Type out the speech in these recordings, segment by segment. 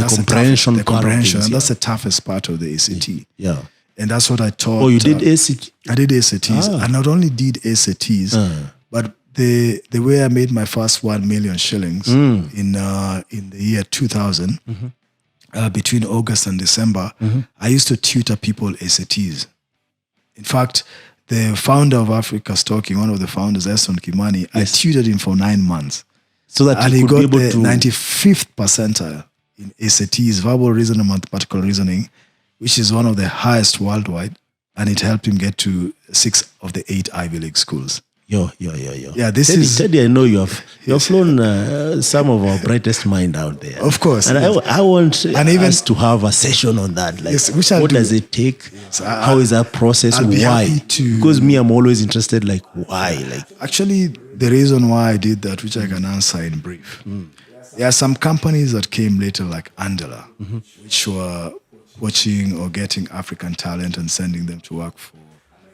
that's comprehension the comprehension, part of things, and that's the toughest part of the ACT. Yeah. And that's what I taught. Oh, you did ACT? I did ACTs. I not only did ACTs, but the way I made my first 1 million shillings in the year 2000, between August and December, I used to tutor people ACTs. In fact, the founder of Africa's Talking, one of the founders, Son Kimani, I tutored him for 9 months. So that and he he could got be able the to 95th percentile in ACTs, verbal reasoning and mathematical reasoning, which is one of the highest worldwide, and it helped him get to 6 of the 8 Ivy League schools. Yeah, this Teddy, is... Teddy, I know you have flown some of our brightest mind out there. Of course. And I want us to have a session on that. Like, what does it take? How is that process? Why? Because me, I'm always interested, like, why? Like, actually, the reason why I did that, which I can answer in brief. There are some companies that came later, like Andela, which were watching or getting African talent and sending them to work for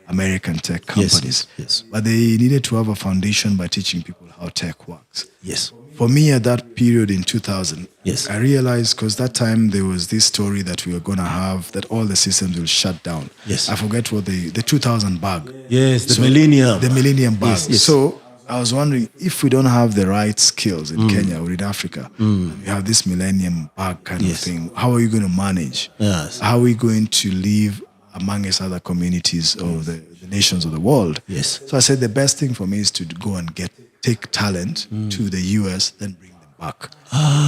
American tech companies. Yes. But they needed to have a foundation by teaching people how tech works. Yes. For me, at that period in 2000, yes, I realized, because that time there was this story that we were going to have, that all the systems will shut down. Yes. I forget what the 2000 bug. Yes, the millennium. The millennium bug. Yes. So I was wondering, if we don't have the right skills in Kenya or in Africa, and we have this millennium bug kind of thing, how are you going to manage? Yes. How are we going to live amongst other communities of the nations of the world? Yes. So I said the best thing for me is to go and take talent to the US, then bring them back.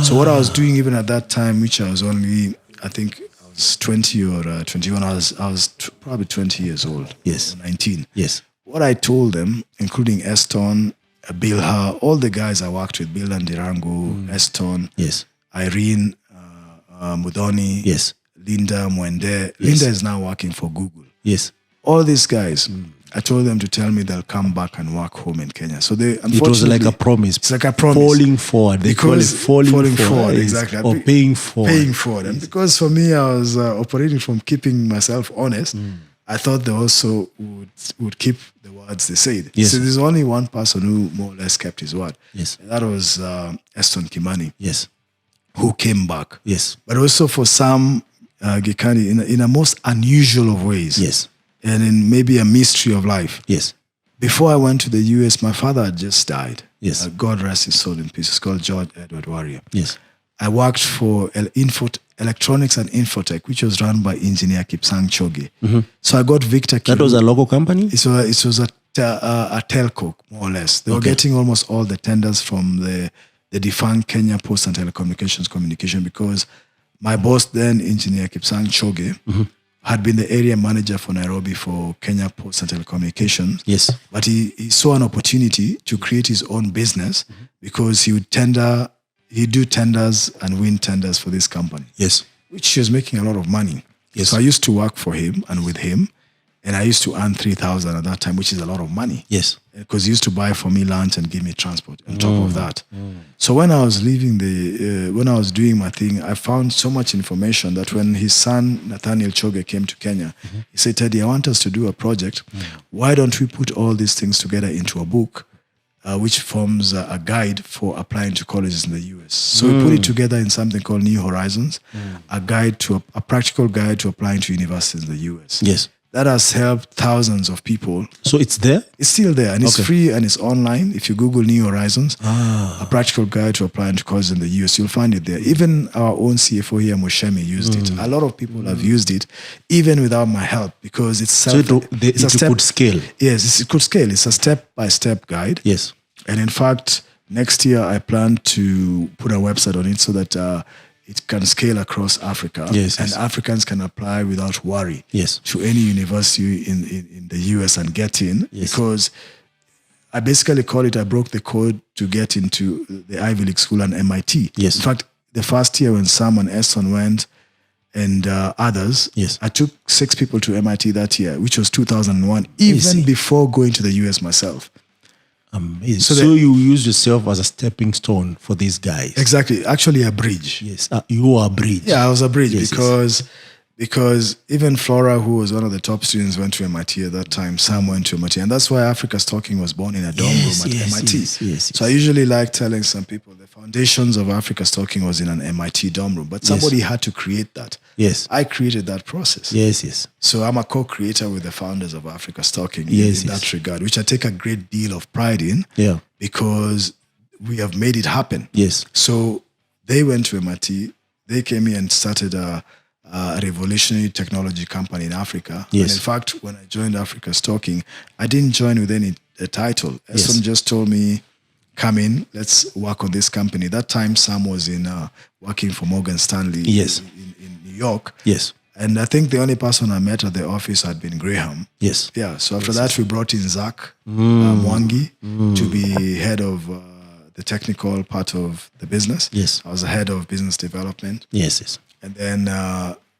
So what I was doing even at that time, which I was only, I think I was 20 or 21, I was probably 20 years old. Yes. 19. Yes. What I told them, including Eston, Bilha, all the guys I worked with, Bill and Dirango, Eston, yes, Irene, Mudoni, yes, Linda Mwende. Yes. Linda is now working for Google. Yes. All these guys, I told them to tell me they'll come back and work home in Kenya. So they, unfortunately, it was like a promise. It's like a promise. Falling forward. They call it falling forward. Exactly. Or paying forward. Paying forward. And because for me, I was operating from keeping myself honest, I thought they also would keep the words they said. Yes. So there's only one person who more or less kept his word. Yes. And that was Eston Kimani. Yes. Who came back. Yes. But also for some Gikani, in a most unusual of ways. Yes. And in maybe a mystery of life. Yes. Before I went to the US, my father had just died. Yes. God rest his soul in peace. It's called George Edward Warria. Yes. I worked for Electronics and Infotech, which was run by engineer Kipsang Choge. So I got Victor Kiru. That was a local company? It was a telco, more or less. They were getting almost all the tenders from the defunct Kenya Post and Telecommunications Communication, because my boss then, engineer Kipsang Choge, had been the area manager for Nairobi for Kenya Post and Telecommunications. Yes. But he saw an opportunity to create his own business, because he'd do tenders and win tenders for this company. Yes. Which he was making a lot of money. Yes. So I used to work for him and with him, and I used to earn 3,000 at that time, which is a lot of money. Yes. Because he used to buy for me lunch and give me transport on top of that. So when I was leaving when I was doing my thing, I found so much information that when his son, Nathaniel Choge, came to Kenya, he said, Teddy, I want us to do a project. Why don't we put all these things together into a book, which forms a guide for applying to colleges in the US. So we put it together in something called New Horizons, a practical guide to applying to universities in the US. Yes. That has helped thousands of people. So it's there? It's still there, and it's free, and it's online. If you Google New Horizons, a practical guide to applying to colleges in the US, you'll find it there. Even our own CFO here, Moshemi, used it. A lot of people have used it, even without my help, because it's So it could scale. Yes, it could scale. It's a step-by-step guide. Yes. And in fact, next year I plan to put a website on it so that it can scale across Africa. Yes, and Africans can apply without worry to any university in the US and get in. Yes. Because I basically call it, I broke the code to get into the Ivy League school and MIT. Yes. In fact, the first year when Sam and Eston went and others, I took 6 people to MIT that year, which was 2001, even before going to the US myself. Amazing. So you use yourself as a stepping stone for these guys. Exactly. Actually, a bridge. Yes. You are a bridge. Yeah, I was a bridge because even Flora, who was one of the top students, went to MIT at that time. Sam went to MIT. And that's why Africa's Talking was born in a dorm room at MIT. Yes. So I usually like telling some people the Foundations of Africa Stalking was in an MIT dorm room, but somebody had to create that. Yes. I created that process. Yes. So I'm a co-creator with the founders of Africa Stalking in that regard, which I take a great deal of pride in. Yeah. Because we have made it happen. Yes. So they went to MIT. They came here and started a revolutionary technology company in Africa. Yes. And in fact, when I joined Africa Stalking, I didn't join with any title. Some just told me, come in, let's work on this company. That time, Sam was working for Morgan Stanley in New York. Yes. And I think the only person I met at the office had been Graham. Yes. Yeah. So after that, we brought in Zach Mwangi to be head of the technical part of the business. Yes. I was the head of business development. Yes. And then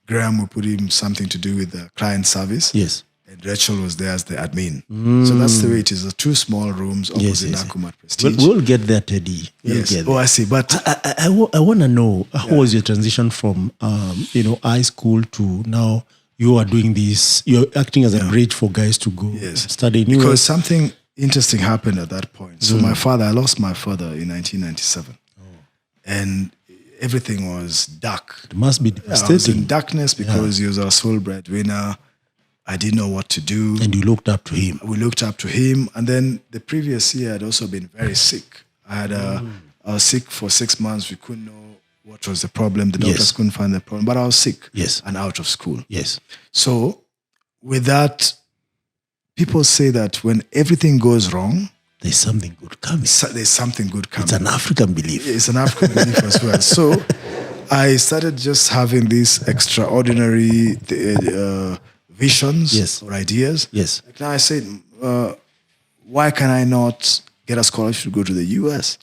Graham, we put him something to do with the client service. Yes. And Retold was there as the admin. So that's the way it is. The 2 small rooms opposite Nakumatt Prestige. We'll get there, Teddy. I see. But I want to know, how was your transition from high school to now you are doing this, you're acting as a bridge for guys to go study in US? Because something interesting happened at that point. So I lost my father in 1997. And everything was dark. It must be devastating. I was in darkness because he was our sole breadwinner. I didn't know what to do. And you looked up to him. We looked up to him. And then the previous year, I'd also been very sick. I was sick for 6 months. We couldn't know what was the problem. The doctors couldn't find the problem. But I was sick and out of school. Yes. So with that, people say that when everything goes wrong, there's something good coming. There's something good coming. It's an African belief. It's an African belief as well. So I started just having these extraordinary visions or ideas. Yes. Like now I said, why can I not get a scholarship to go to the US?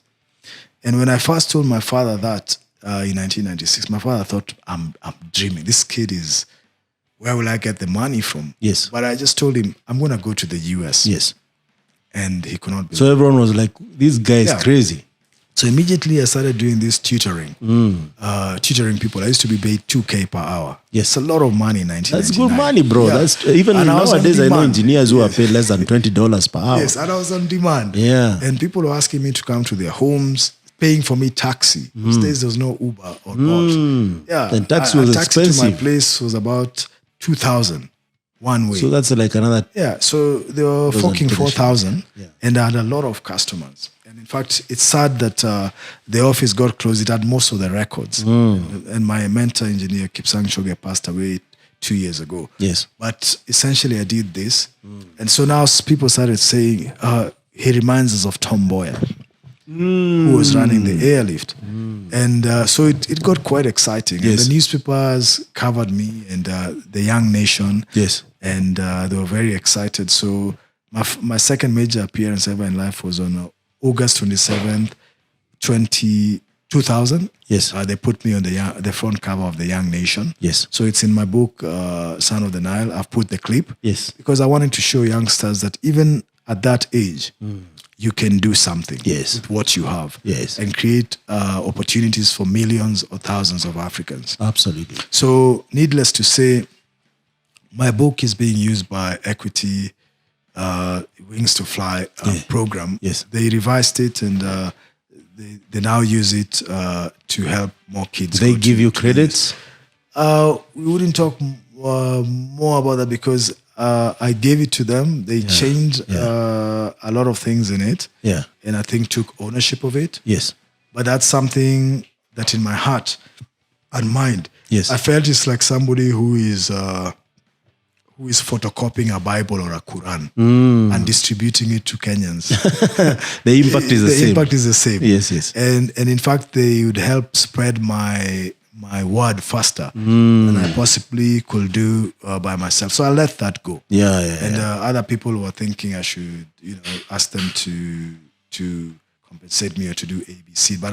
And when I first told my father that in 1996, my father thought, I'm dreaming. This kid is, where will I get the money from? Yes. But I just told him, I'm going to go to the US. Yes. And he could not believe. So everyone was like, this guy is crazy. So immediately I started doing this tutoring. Tutoring people. I used to be paid $2,000 per hour. Yes. It's a lot of money in 1999. That's good money, bro. Yeah. That's even nowadays I know engineers who are paid less than $20 per hour. Yes, and I was on demand. Yeah. And people were asking me to come to their homes, paying for me taxi. Those days there was no Uber or Bolt. Yeah. And taxi was expensive. To my place was about 2,000 one way. So that's like another. Yeah. So they were fucking 4,000, and I had a lot of customers. And in fact, it's sad that the office got closed. It had most of the records. And my mentor engineer, Kipsang Choge, passed away 2 years ago. Yes. But essentially, I did this. And so now people started saying, he reminds us of Tom Boyer, who was running the airlift. And so it got quite exciting. Yes. And the newspapers covered me and the Young Nation. Yes. And they were very excited. So my second major appearance ever in life was on August 27th, 2000. Yes. They put me on the front cover of the Young Nation. Yes. So it's in my book, Son of the Nile. I've put the clip. Yes. Because I wanted to show youngsters that even at that age, you can do something with what you have. Yes. And create opportunities for millions or thousands of Africans. Absolutely. So needless to say, my book is being used by Equity Wings to Fly program. Yes. They revised it and they now use it to help more kids. They give you credits? We wouldn't talk more about that because I gave it to them. They changed a lot of things in it. Yeah. And I think took ownership of it. Yes. But that's something that in my heart and mind, yes, I felt it's like somebody who is photocopying a Bible or a Quran and distributing it to Kenyans. The impact is the same. The impact is the same. Yes, yes. And in fact, they would help spread my word faster than I possibly could do by myself. So I let that go. Yeah. And other people were thinking I should, ask them to compensate me or to do ABC, but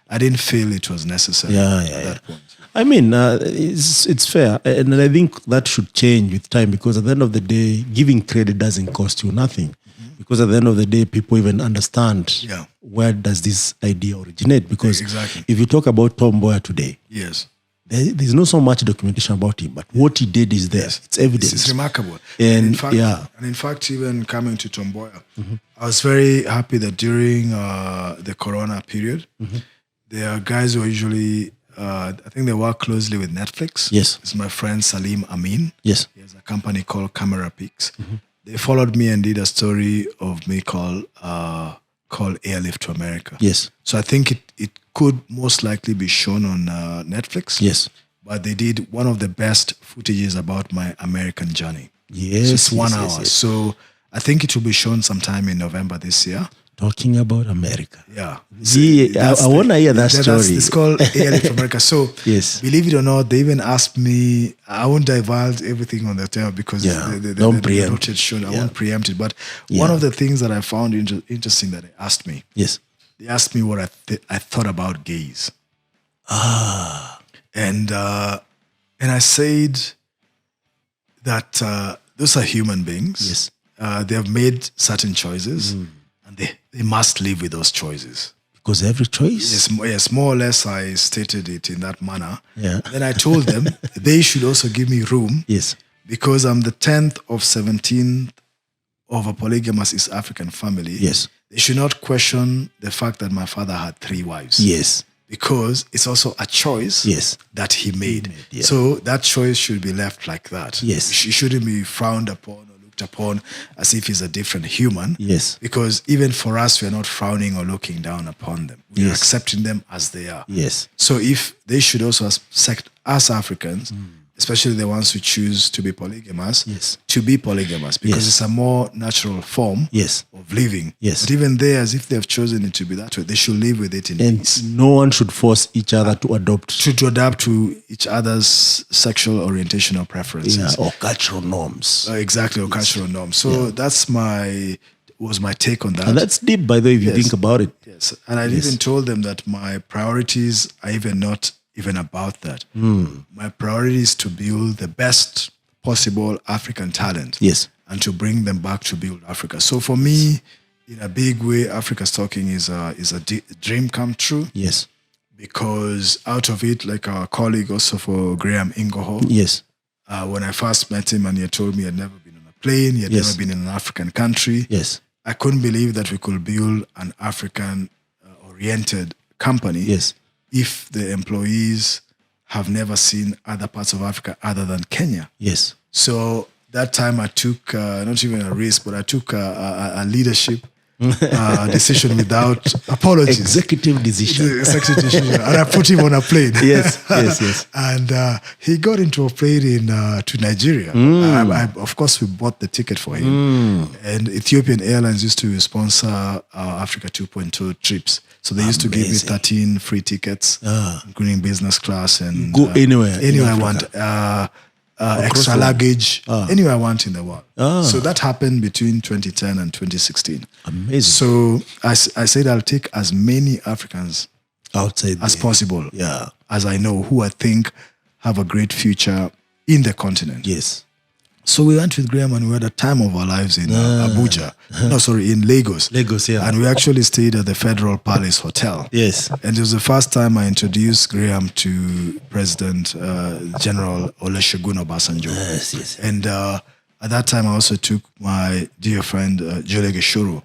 I didn't feel it was necessary at that point. I mean, it's fair, and I think that should change with time because at the end of the day, giving credit doesn't cost you nothing. Because at the end of the day, people even understand where does this idea originate. Because if you talk about Tom Boyer today, there's not so much documentation about him, but what he did is there. It's evidence. It's remarkable. And in fact, even coming to Tom Boyer, I was very happy that during the Corona period, They are guys who are usually, I think they work closely with Netflix. Yes. It's my friend Salim Amin. Yes. He has a company called Camera Peaks. They followed me and did a story of me called Airlift to America. Yes. So I think it could most likely be shown on Netflix. Yes. But they did one of the best footages about my American journey. Yes. So it's 1 yes, hour. yes, yes. So I think it will be shown sometime in November this year. Talking about America. Yeah. I want to hear that story. It's called Airlift to America. So Yes. believe it or not, they even asked me, I won't divulge everything on the table because Don't preempt. not yet shown. I won't preempt it. But one of the things that I found interesting that they asked me, Yes. they asked me what I thought about gays. And I said that those are human beings. Yes. They have made certain choices and they must live with those choices. Because every choice. Yes, more or less I stated it in that manner. Yeah. Then I told them they should also give me room Yes. because I'm the 10th of 17th of a polygamous East African family. Yes. They should not question the fact that my father had 3 wives. Yes. Because it's also a choice Yes. that he made. Yeah. So that choice should be left like that. Yes. It shouldn't be frowned upon or looked upon as if he's a different human. Yes. Because even for us, we're not frowning or looking down upon them. We're Yes. accepting them as they are. Yes. So if they should also accept us Africans, especially the ones who choose to be polygamous, Yes. to be polygamous because Yes. it's a more natural form Yes. of living. Yes. But even they, as if they've chosen it to be that way, they should live with it in And peace. no one should force each other to adopt. To adapt to each other's sexual orientation or preferences. Or cultural norms. Exactly, or cultural norms. So that's was my take on that. And that's deep, by the way, if you Yes. think about it. Yes. And I even told them that my priorities are even not even about that. My priority is to build the best possible African talent. Yes. And to bring them back to build Africa. So for me, in a big way, Africa's Talking is a dream come true. Yes. Because out of it, like our colleague also for Graham Ingoho, Yes. when I first met him and he had told me he had never been on a plane, he had Yes. never been in an African country. Yes. I couldn't believe that we could build an African-oriented company Yes. if the employees have never seen other parts of Africa other than Kenya. Yes. So that time I took, not even a risk, but I took a leadership decision without apologies. Executive decision. Executive decision. And I put him on a plane. Yes, yes, yes. And he got into a plane to Nigeria. Of course, we bought the ticket for him. And Ethiopian Airlines used to sponsor our Africa 2.0 trips. So they used to give me 13 free tickets, including business class. And Go anywhere. Anywhere I want. Extra luggage, anywhere I want in the world. So that happened between 2010 and 2016. Amazing. So I said I'll take as many Africans Outside as possible, Yeah. as I know, who I think have a great future in the continent. Yes. So we went with Graham and we had a time of our lives in Abuja. No, sorry, in Lagos. Lagos, yeah. And we actually stayed at the Federal Palace Hotel. Yes. And it was the first time I introduced Graham to President General Olusegun Obasanjo. Yes, yes. And at that time, I also took my dear friend Jole Geshuru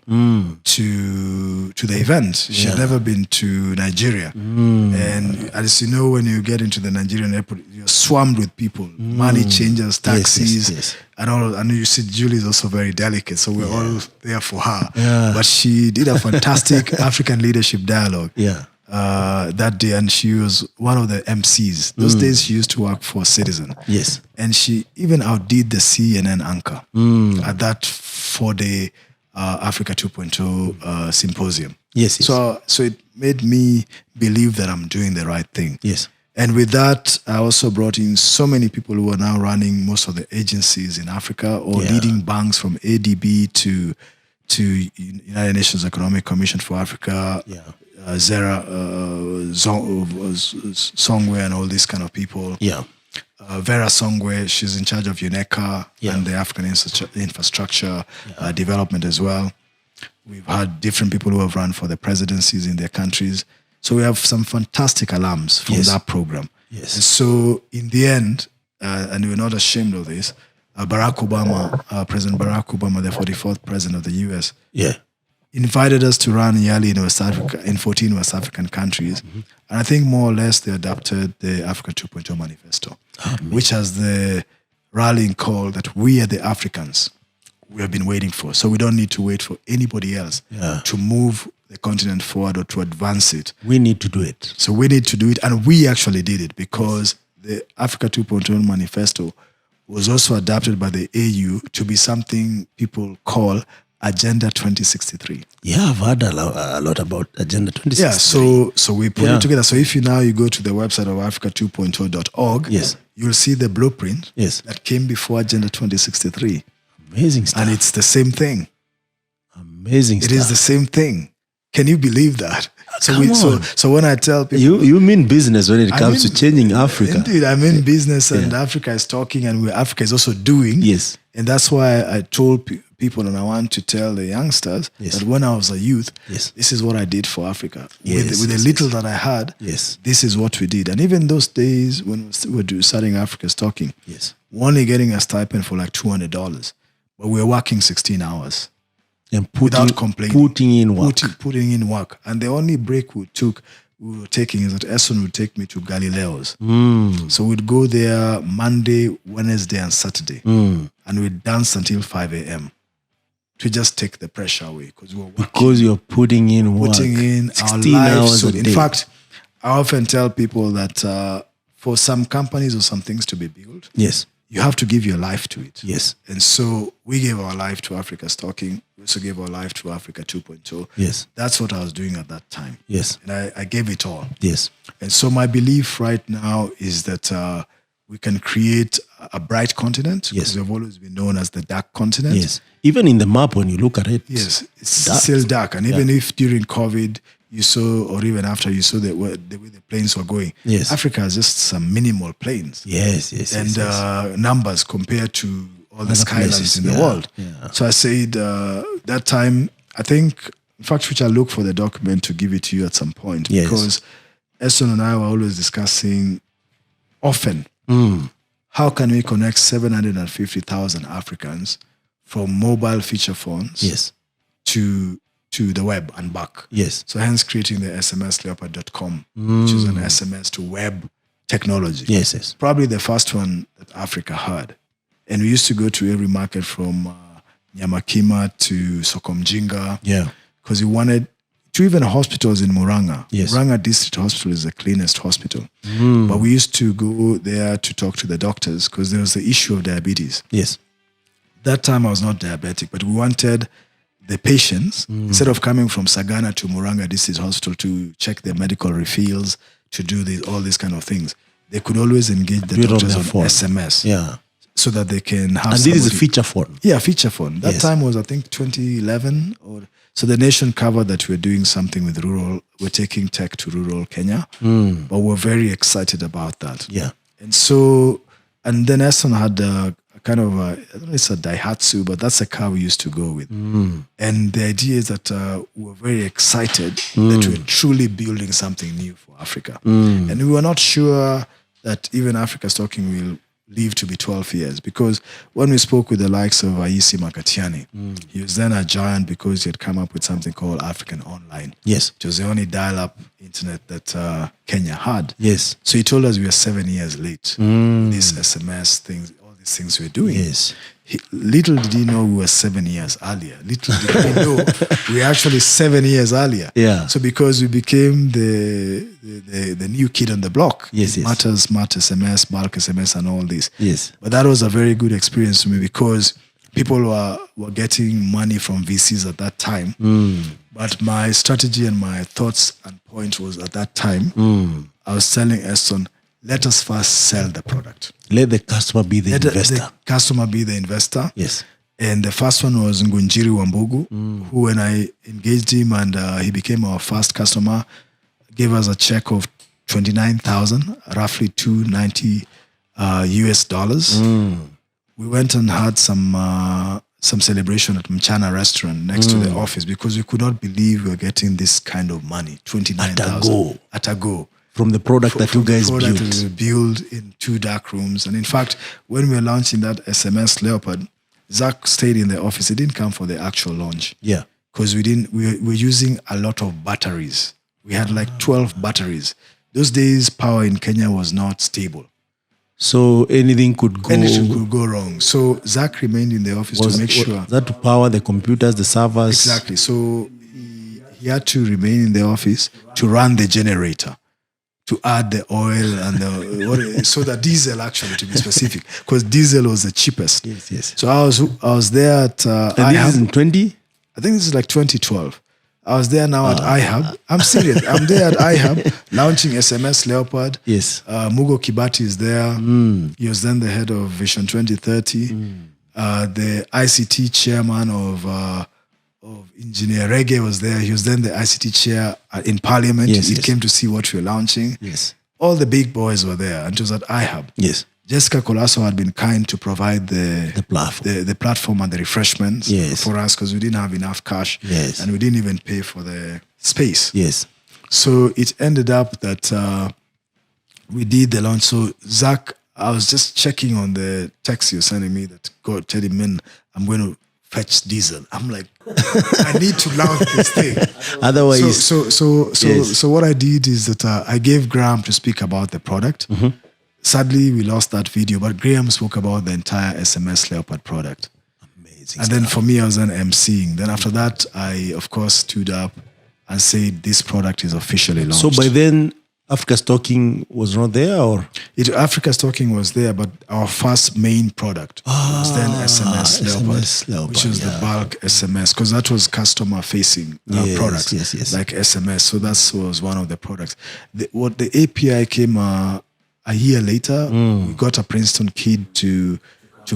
to the event. She had never been to Nigeria. And as you know, when you get into the Nigerian airport, you're swarmed with people, money changers, taxis, yes. and all. And you see, Julie is also very delicate, so we're all there for her. Yeah. But she did a fantastic African leadership dialogue. Yeah. That day, and she was one of the MCs. Those days she used to work for Citizen. Yes. And she even outdid the CNN anchor at that 4-day Africa 2.0 symposium. Yes, yes. So it made me believe that I'm doing the right thing. Yes. And with that, I also brought in so many people who are now running most of the agencies in Africa or leading banks from ADB to United Nations Economic Commission for Africa. Yeah. Zera, Songwe, and all these kind of people. Yeah. Vera Songwe, she's in charge of UNECA and the African infrastructure development as well. We've had different people who have run for the presidencies in their countries. So we have some fantastic alums from that program. Yes. And so in the end, and we're not ashamed of this, Barack Obama, President Barack Obama, the 44th president of the US, Yeah. invited us to run Yali in West Africa, in 14 West African countries. And I think more or less they adopted the Africa 2.0 manifesto, which has the rallying call that we are the Africans we have been waiting for. So we don't need to wait for anybody else to move the continent forward or to advance it. We need to do it. So we need to do it. And we actually did it because the Africa 2.0 manifesto was also adopted by the AU to be something people call Agenda 2063. Yeah, I've heard a lot about Agenda 2063. Yeah, so we put it together. So if you go to the website of africa2.0.org, yes, you'll see the blueprint that came before Agenda 2063. Amazing stuff. And it's the same thing. Amazing stuff. It is the same thing. Can you believe that? So when I tell people... You mean business when it comes to changing Africa. Indeed, I mean business, and Africa is talking and Africa is also doing. Yes. And that's why I told people, and I want to tell the youngsters that when I was a youth, this is what I did for Africa. With the little that I had, this is what we did. And even those days when we were starting Africa's Talking, we're only getting a stipend for like $200, but we were working 16 hours. And without complaining. Putting in work. Putting in work. And the only break we were taking is that Esson would take me to Galileo's. So we'd go there Monday, Wednesday, and Saturday. And we'd dance until 5 a.m. to just take the pressure away. Because you're putting in work. Putting in 16 our hours lives. a day. In fact, I often tell people that for some companies or some things to be built, you have to give your life to it. Yes. And so we gave our life to Africa's Talking. We also gave our life to Africa 2.0. Yes. That's what I was doing at that time. Yes. And I gave it all. Yes. And so my belief right now is that we can create a bright continent. Because we've always been known as the dark continent. Yes. Even in the map, when you look at it. Yes. It's still dark. And even if during COVID, you saw, or even after you saw the way the planes were going. Yes. Africa has just some minimal planes. Yes. And numbers compared to all the skylines in the world. Yeah. So I said that time, I think, in fact, which I look for the document to give it to you at some point. Because Eston and I were always discussing often, how can we connect 750,000 Africans from mobile feature phones to the web and back. So hence creating the SMSleopard.com, which is an SMS to web technology. Probably the first one that Africa had. And we used to go to every market from Nyamakima to Sokomjinga. Because we wanted to even hospitals in Muranga. Muranga District Hospital is the cleanest hospital. But we used to go there to talk to the doctors because there was the issue of diabetes. That time I was not diabetic, but we wanted the patients, instead of coming from Sagana to Muranga District Hospital to check their medical refills, to do all these kind of things, they could always engage the doctors on SMS. So that they can have. And this is a feature phone. Yeah, feature phone. That time was, I think, 2011. So the nation covered that we're doing something with rural. We're taking tech to rural Kenya. But we're very excited about that. And so, and then Eston had a kind of I don't know, it's a Daihatsu, but that's a car we used to go with. And the idea is that we're very excited that we're truly building something new for Africa. And we were not sure that even Africa's Talking will live to be 12 years, because when we spoke with the likes of Aisi Makatiani, he was then a giant because he had come up with something called African Online. It was the only dial-up internet that Kenya had. So he told us we are 7 years late. These SMS things, all these things we're doing. Little did he know we were 7 years earlier. Little did he know we were actually 7 years earlier. So because we became the new kid on the block, Matters, Smart SMS, bulk SMS, and all this. But that was a very good experience to me because people were getting money from VCs at that time. But my strategy and my thoughts and point was at that time, I was telling Eston, let us first sell the product. Let the customer be the investor. The customer be the investor. And the first one was Ngunjiri Wambugu, who when I engaged him and he became our first customer, gave us a check of 29,000, roughly $290 US. We went and had some celebration at Mchana restaurant next to the office because we could not believe we were getting this kind of money, 29,000 at a go. From the product that you guys built. We built in 2 dark rooms. And in fact, when we were launching that SMS Leopard, Zach stayed in the office. He didn't come for the actual launch. because we were using a lot of batteries. We had like 12 batteries. Those days, power in Kenya was not stable. So anything could go wrong. So Zach remained in the office to make sure. That to power the computers, the servers. Exactly. So he had to remain in the office to run the generator, to add the oil and so the diesel, actually, to be specific, because diesel was the cheapest. Yes. So I was there at and this is in 20? I think this is like 2012. I was there now at iHub. I'm serious. I'm there at iHub launching SMS Leopard. Yes. Mugo Kibati is there. He was then the head of Vision 2030. The ICT chairman of Engineer Reggae was there. He was then the ICT chair in Parliament. He came to see what we were launching. Yes. All the big boys were there, and it was at iHub. Yes. Jessica Colasso had been kind to provide the platform and the refreshments for us, because we didn't have enough cash, and we didn't even pay for the space. Yes. So it ended up that we did the launch. So Zach, I was just checking on the text you're sending me that God tell him, man, I'm going to fetch diesel. I'm like, I need to launch this thing. Otherwise, so what I did is that I gave Graham to speak about the product. Sadly, we lost that video, but Graham spoke about the entire SMS Leopard product. Amazing. And then for me, I was then emceeing. Then after that, I, of course, stood up and said, this product is officially launched. So by then, Africa's Talking was not there, or? Africa's Talking was there, but our first main product was then SMS Leopard, which was the bulk SMS, because that was customer-facing products, like SMS. So that was one of the products. The API came a year later. We got a Princeton kid to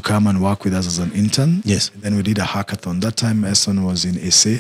come and work with us as an intern. Yes. And then we did a hackathon. That time, Eston was in SA.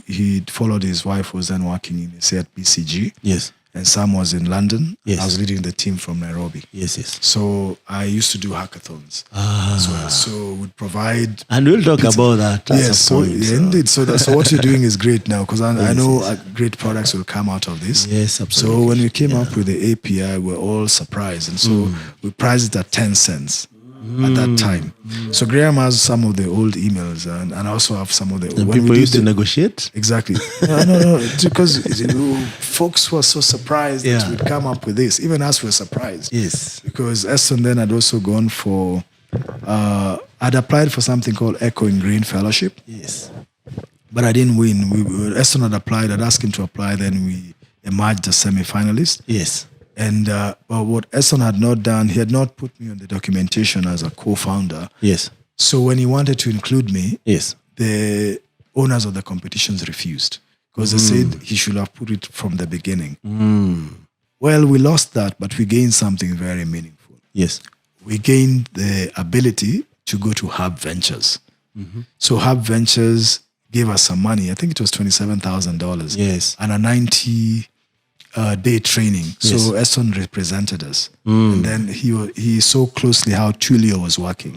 He followed his wife, who was then working in SA at BCG. Yes. And Sam was in London. Yes. I was leading the team from Nairobi. Yes. So I used to do hackathons as well. So we'd provide... And we'll talk about that. Yes, indeed. So what you're doing is great now, because I know great products will come out of this. Yes, absolutely. So when we came up with the API, we're all surprised. And so we priced it at 10 cents. At that time. So Graham has some of the old emails, and I also have some of the... And people used to negotiate? Exactly. No, because folks were so surprised that we'd come up with this. Even us were surprised. Yes. Because Eston then had also gone for... I'd applied for something called Echo in Green Fellowship. Yes. But I didn't win. Eston had applied. I'd asked him to apply. Then we emerged as semi-finalists. Yes. And what Eston had not done, he had not put me on the documentation as a co-founder. Yes. So when he wanted to include me, yes, the owners of the competitions refused, because they said he should have put it from the beginning. Well, we lost that, but we gained something very meaningful. Yes. We gained the ability to go to Hub Ventures. So Hub Ventures gave us some money. I think it was $27,000. Yes. And a 90-day training. So Eston represented us. And then he saw closely how Tulio was working,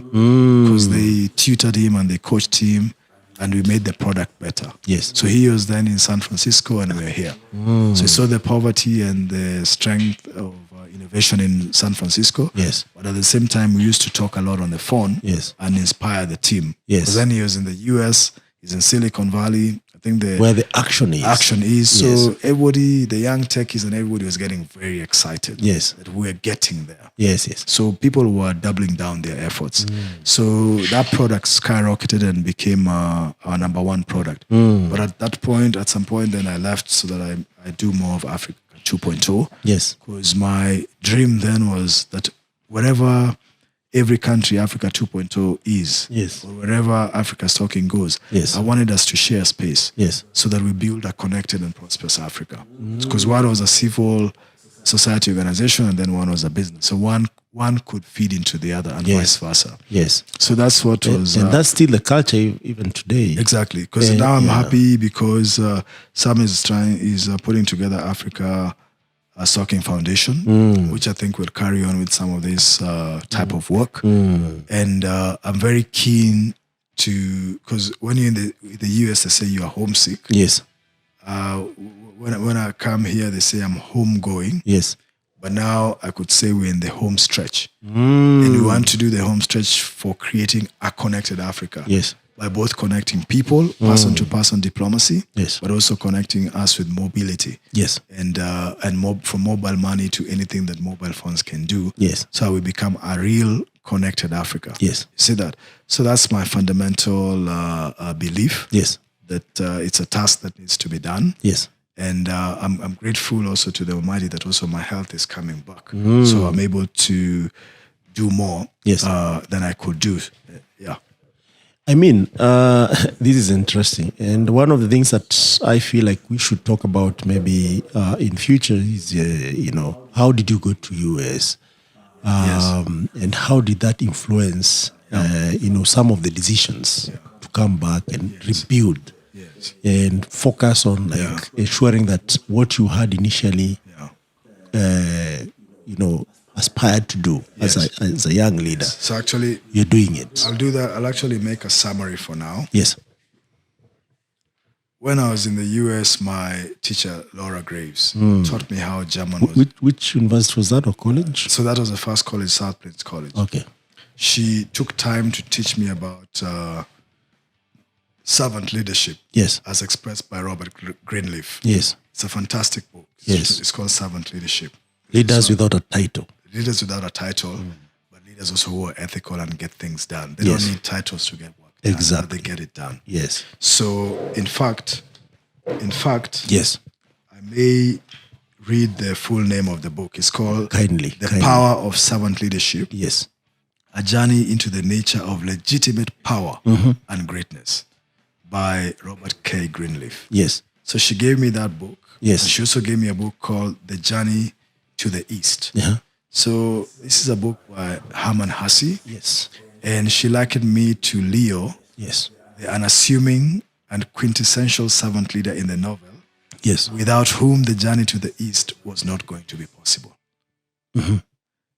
because they tutored him and they coached him, and we made the product better. Yes. So he was then in San Francisco and we were here. So he saw the poverty and the strength of innovation in San Francisco. Yes. But at the same time, we used to talk a lot on the phone. Yes. And inspire the team. Yes. Because then he was in the US, he's in Silicon Valley. I think where the action is. So everybody, the young techies and everybody was getting very excited. Yes. That we're getting there. Yes. So people were doubling down their efforts. So that product skyrocketed and became our number one product. But at some point, then I left so that I do more of Africa 2.0. Yes. Because my dream then was that wherever every country Africa 2.0 is, yes, or wherever Africa's Talking goes, yes, I wanted us to share space, yes, so that we build a connected and prosperous Africa. Because one was a civil society organization and then one was a business. So one could feed into the other and vice versa. Yes. So that's what was... and that's still the culture even today. Exactly. Because now I'm happy because Sam is putting together Africa Talking Foundation, which I think will carry on with some of this type of work. And I'm very keen to... Because when you're in the US, they say you are homesick. Yes. When I come here, they say I'm homegoing. Yes. But now I could say we're in the home stretch. And we want to do the home stretch for creating a connected Africa. Yes. by both connecting people, person-to-person diplomacy, Yes. but also connecting us with mobility. Yes. And from mobile money to anything that mobile phones can do. Yes. So we become a real connected Africa. Yes. You see that? So that's my fundamental belief. Yes. That it's a task that needs to be done. Yes. And I'm grateful also to the Almighty that also my health is coming back. So I'm able to do more than I could do. Yeah. I mean, this is interesting. And one of the things that I feel like we should talk about maybe in future is, how did you go to US? And how did that influence, some of the decisions to come back and rebuild and focus on ensuring that what you had initially, aspired to do as a young leader. So actually, you're doing it. I'll do that. I'll actually make a summary for now. Yes. When I was in the US, my teacher, Laura Graves, taught me how German was. Which university was that, or college? So that was the first college, South Plains College. Okay. She took time to teach me about servant leadership. Yes. As expressed by Robert Greenleaf. Yes. It's a fantastic book. Yes. It's called Servant Leadership. Leaders without a title. Leaders without a title, but leaders also who are ethical and get things done. They Yes. don't need titles to get work done. Exactly. They get it done. Yes. So, in fact, Yes. I may read the full name of the book. It's called Kindly. The Power of Servant Leadership, Yes. A Journey into the Nature of Legitimate Power and Greatness by Robert K. Greenleaf. Yes. So she gave me that book. Yes. And she also gave me a book called The Journey to the East. Yeah. So this is a book by Herman Hesse. Yes. And she likened me to Leo, Yes. Yes. without whom the journey to the East was not going to be possible.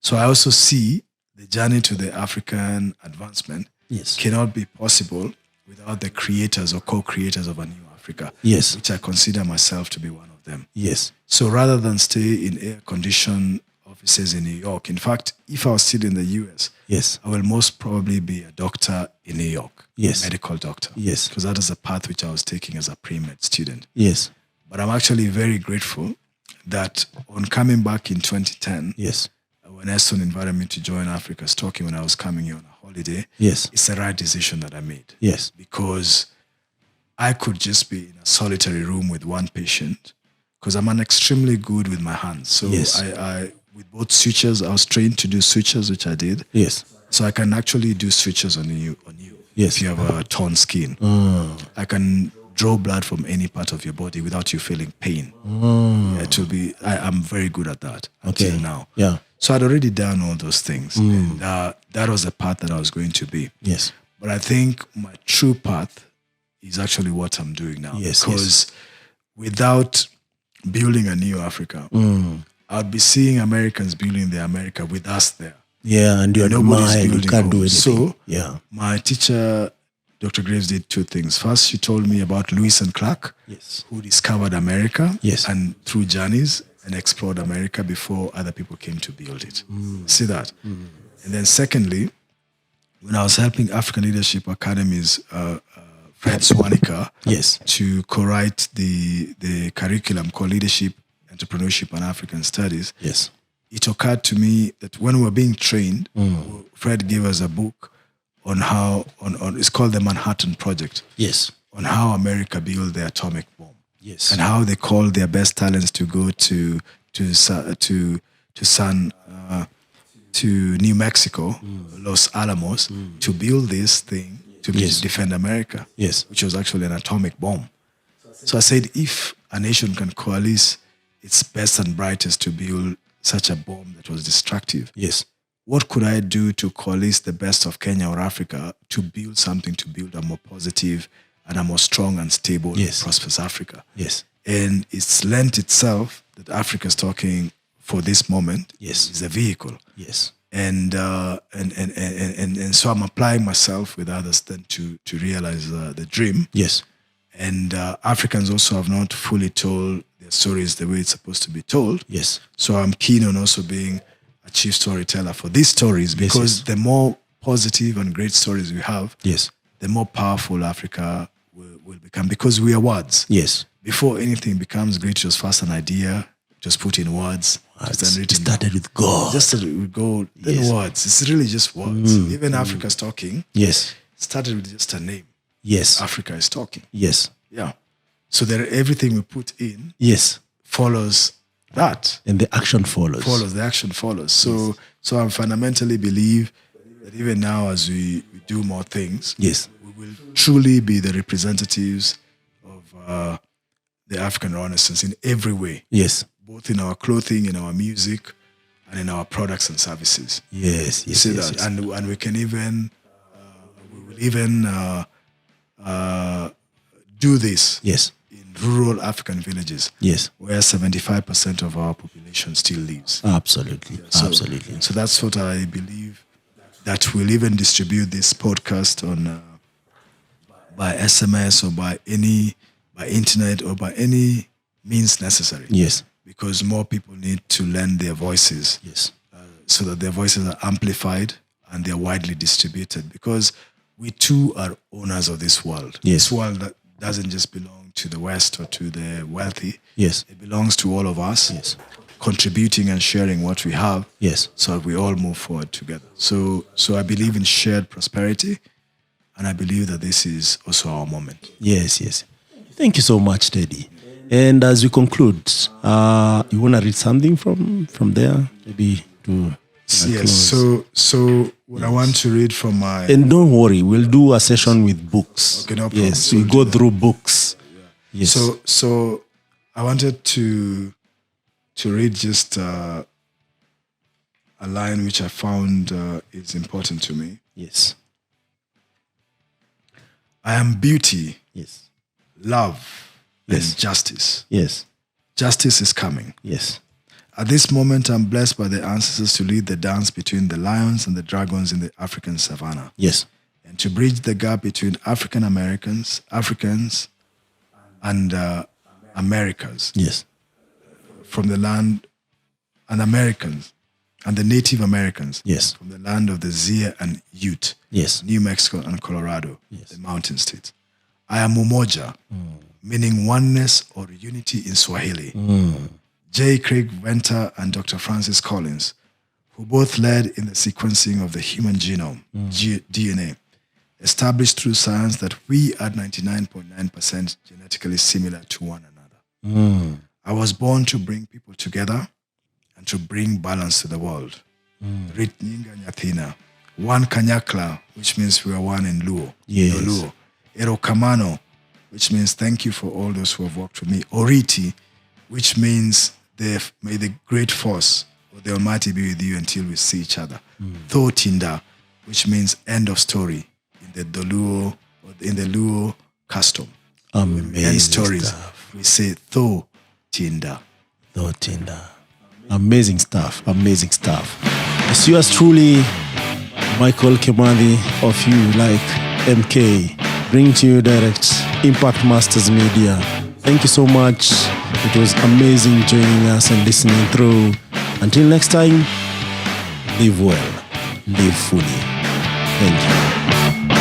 So I also see the journey to the African advancement Yes. cannot be possible without the creators or co-creators of a new Africa, Yes. which I consider myself to be one of them. Yes. So rather than stay in air-conditioned offices in New York, in fact, if I was still in the US, Yes. I will most probably be a doctor in New York, Yes. a medical doctor. Yes. Because that is the path which I was taking as a pre-med student. Yes. But I'm actually very grateful that on coming back in 2010, Yes. when Eston invited me to join Africa's Talking when I was coming here on a holiday, Yes. it's the right decision that I made. Yes. Because I could just be in a solitary room with one patient because I'm extremely good with my hands. So Yes. I with both sutures, I was trained to do sutures, which I did. Yes. So I can actually do sutures on you. Yes. If you have a torn skin. I can draw blood from any part of your body without you feeling pain. It will be, I'm very good at that until now. Yeah. So I'd already done all those things. And that was the path that I was going to be. Yes. But I think my true path is actually what I'm doing now. Yes, because without building a new Africa, I'd be seeing Americans building their America with us there. Yeah, and you Nobody's admire, you building can't do home. anything. So yeah. my teacher, Dr. Graves, did two things. First, she told me about Lewis and Clark, Yes. who discovered America Yes. and through journeys and explored America before other people came to build it. See that? And then secondly, when I was helping African Leadership Academies, Fred Swanica, Yes. to co-write the curriculum called Leadership, Entrepreneurship and African Studies, Yes. it occurred to me that when we were being trained, Fred gave us a book on how, it's called the Manhattan Project, Yes. on how America built the atomic bomb. Yes. And how they called their best talents to go to New Mexico, Los Alamos, to build this thing to defend America, Yes. which was actually an atomic bomb. So I said, if a nation can coalesce its best and brightest to build such a bomb that was destructive, Yes. what could I do to coalesce the best of Kenya or Africa to build something, to build a more positive and a more strong and stable and prosperous Africa? Yes. And it's lent itself that Africa's Talking for this moment is a vehicle. Yes. And so I'm applying myself with others then to realize the dream. Yes. And Africans also have not fully told their stories the way it's supposed to be told. Yes. So I'm keen on also being a chief storyteller for these stories because the more positive and great stories we have, Yes. the more powerful Africa will become, because we are words. Yes. Before anything becomes great, it was first an idea, just put in words. It started with God. Just started with gold, then words. It's really just words. Even Africa's talking. Yes. Started with just a name. Yes. Africa is talking. Yes. Yeah. So that everything we put in follows that. And the action follows. The action follows. So I fundamentally believe that even now as we do more things, we will truly be the representatives of the African Renaissance in every way. Yes. Both in our clothing, in our music, and in our products and services. Yes. You see that? Yes. And we can even, we will even do this in rural African villages, where 75% of our population still lives. Absolutely. Absolutely. So that's what I believe, that we'll even distribute this podcast on by SMS or by internet or by any means necessary. Yes. Because more people need to lend their voices. Yes. So that their voices are amplified and they're widely distributed. Because we too are owners of this world. Yes. This world that doesn't just belong to the West or to the wealthy. Yes. It belongs to all of us. Yes. Contributing and sharing what we have. Yes. So we all move forward together. So I believe in shared prosperity, and I believe that this is also our moment. Yes, yes. Thank you so much, Teddy. And as we conclude, you want to read something from there? Maybe to yes. close. So what I want to read from my... And don't worry, we'll do a session with books. Okay, no problem. Yes, we go through books. Yeah. Yes. So I wanted to read just a line which I found is important to me. Yes. I am beauty, love, and Yes. justice. Yes. Justice is coming. Yes. At this moment, I'm blessed by the ancestors to lead the dance between the lions and the dragons in the African savannah. Yes. And to bridge the gap between Africans, and Americas. Yes. From the land, and Americans, and the Native Americans. Yes. From the land of the Zia and Ute. Yes. New Mexico and Colorado. Yes. The mountain states. I am Umoja, meaning oneness or unity in Swahili. J. Craig Venter and Dr. Francis Collins, who both led in the sequencing of the human genome, DNA, established through science that we are 99.9% genetically similar to one another. I was born to bring people together and to bring balance to the world. Ritninga Nyathina, one Kanyakla, which means we are one in Luo. Yes. Luo. Erokamano, which means thank you for all those who have worked with me. Oriti, which means may the great force or the Almighty be with you until we see each other. Thotinda, which means end of story in the Luo custom. Amazing End stories. stuff. We say Thotinda. Thotinda. Amazing stuff. Amazing stuff. It's yours truly, Michael Kemadi of You Like MK, bring to you direct Impact Masters Media. Thank you so much. It was amazing joining us and listening through. Until next time, live well, live fully. Thank you.